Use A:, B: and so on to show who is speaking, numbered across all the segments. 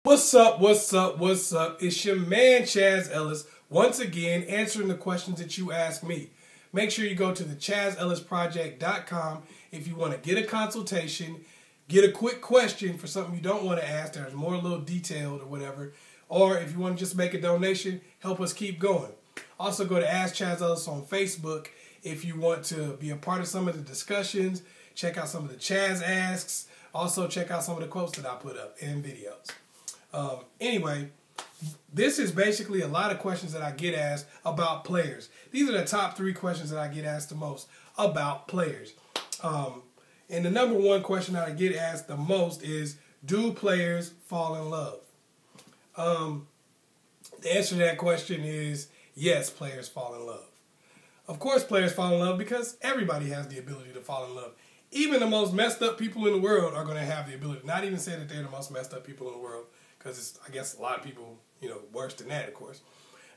A: What's up, what's up, what's up? It's your man, Chaz Ellis, once again answering the questions that you ask me. Make sure you go to the askchazzellisproject.com if you want to get a consultation, get a quick question for something you don't want to ask that's more a little detailed or whatever, or if you want to just make a donation, help us keep going. Also go to Ask Chaz Ellis on Facebook if you want to be a part of some of the discussions, check out some of the Chaz Asks, also check out some of the quotes that I put up in videos. Anyway, this is basically a lot of questions that I get asked about players. These are the top 3 questions that I get asked the most about players. And the number one question that I get asked the most is, do players fall in love? The answer to that question is, yes, players fall in love. Of course players fall in love because everybody has the ability to fall in love. Even the most messed up people in the world are going to have the ability. Not even say that they're the most messed up people in the world, because I guess a lot of people, worse than that, of course.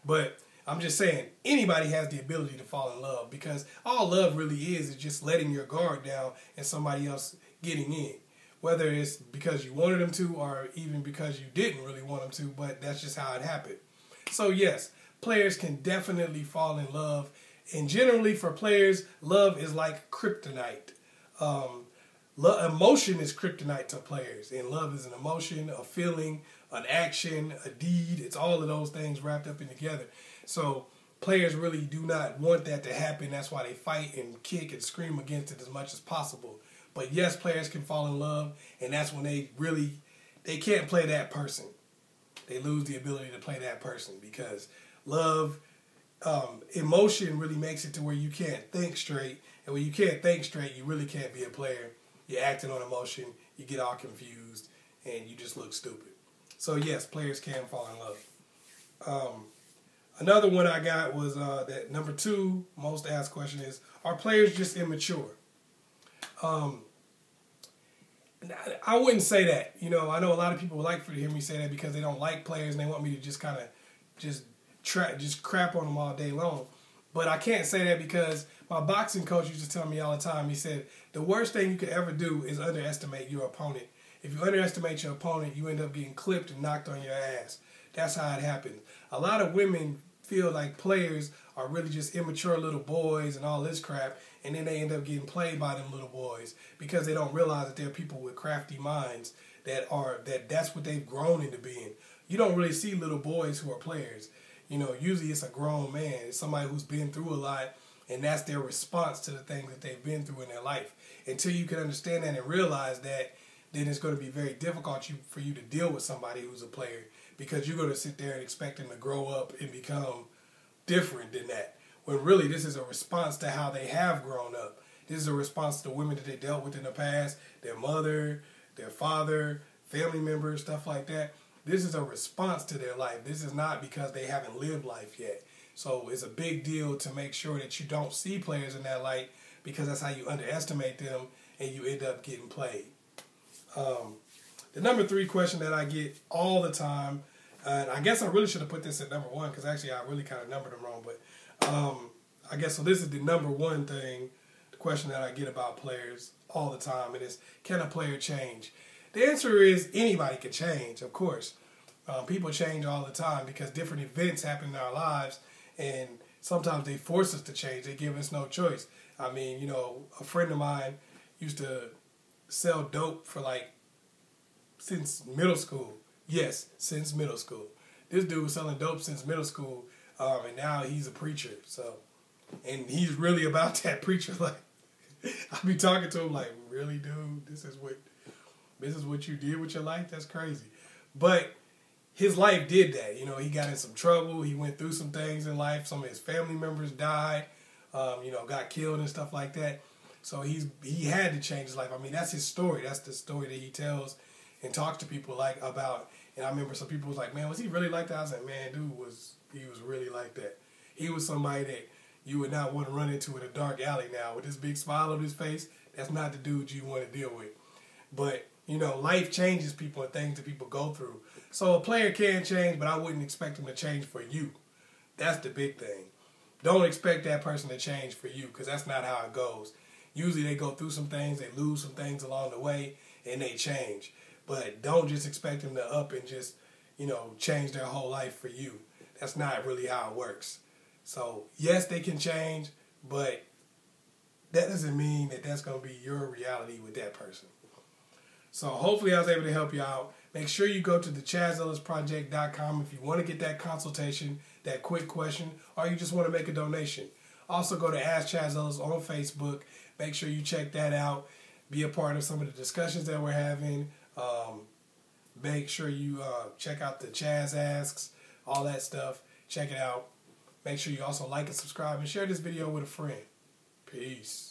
A: But I'm just saying, anybody has the ability to fall in love, because all love really is just letting your guard down and somebody else getting in. Whether it's because you wanted them to or even because you didn't really want them to, but that's just how it happened. So yes, players can definitely fall in love. And generally for players, love is like kryptonite. Emotion is kryptonite to players, and love is an emotion, a feeling, an action, a deed. It's all of those things wrapped up in together. So players really do not want that to happen. That's why they fight and kick and scream against it as much as possible. But yes, players can fall in love, and that's when they can't play that person. They lose the ability to play that person, because love, emotion really makes it to where you can't think straight. And when you can't think straight, you really can't be a player. You're acting on emotion, you get all confused, and you just look stupid. So yes, players can fall in love. Another one I got was that number 2 most asked question is, are players just immature? I wouldn't say that. I know a lot of people would like to hear me say that because they don't like players and they want me to just kind of just crap on them all day long. But I can't say that because my boxing coach used to tell me all the time. He said, the worst thing you could ever do is underestimate your opponent. If you underestimate your opponent, you end up getting clipped and knocked on your ass. That's how it happens. A lot of women feel like players are really just immature little boys and all this crap, and then they end up getting played by them little boys because they don't realize that they're people with crafty minds that's what they've grown into being. You don't really see little boys who are players. Usually it's a grown man. It's somebody who's been through a lot, and that's their response to the things that they've been through in their life. Until you can understand that and realize that, then it's going to be very difficult for you to deal with somebody who's a player, because you're going to sit there and expect them to grow up and become different than that. When really this is a response to how they have grown up. This is a response to the women that they dealt with in the past, their mother, their father, family members, stuff like that. This is a response to their life. This is not because they haven't lived life yet. So it's a big deal to make sure that you don't see players in that light, because that's how you underestimate them and you end up getting played. The number 3 question that I get all the time, and I guess I really should have put this at number 1 because actually I really kind of numbered them wrong, but I guess so. This is the number 1 thing, the question that I get about players all the time, and it's, can a player change? The answer is anybody can change, of course. People change all the time because different events happen in our lives, and sometimes they force us to change. They give us no choice. I mean, a friend of mine used to sell dope for since middle school. Yes, since middle school. This dude was selling dope since middle school, and now he's a preacher. And he's really about that preacher. I be talking to him like, really, dude? This is what you did with your life? That's crazy. But his life did that. He got in some trouble. He went through some things in life. Some of his family members died, got killed and stuff like that. So he had to change his life. I mean, that's his story. That's the story that he tells and talks to people about. And I remember some people was like, man, was he really like that? I was like, man, dude, he was really like that. He was somebody that you would not want to run into in a dark alley now with this big smile on his face. That's not the dude you want to deal with. But life changes people and things that people go through. So a player can change, but I wouldn't expect him to change for you. That's the big thing. Don't expect that person to change for you, because that's not how it goes. Usually they go through some things, they lose some things along the way, and they change. But don't just expect them to up and just, you know, change their whole life for you. That's not really how it works. So, yes, they can change, but that doesn't mean that that's going to be your reality with that person. So, hopefully I was able to help you out. Make sure you go to thechazzellisproject.com if you want to get that consultation, that quick question, or you just want to make a donation. Also, go to Ask Chazzellis on Facebook. Make sure you check that out. Be a part of some of the discussions that we're having. Make sure you check out the Chaz Asks, all that stuff. Check it out. Make sure you also like and subscribe and share this video with a friend. Peace.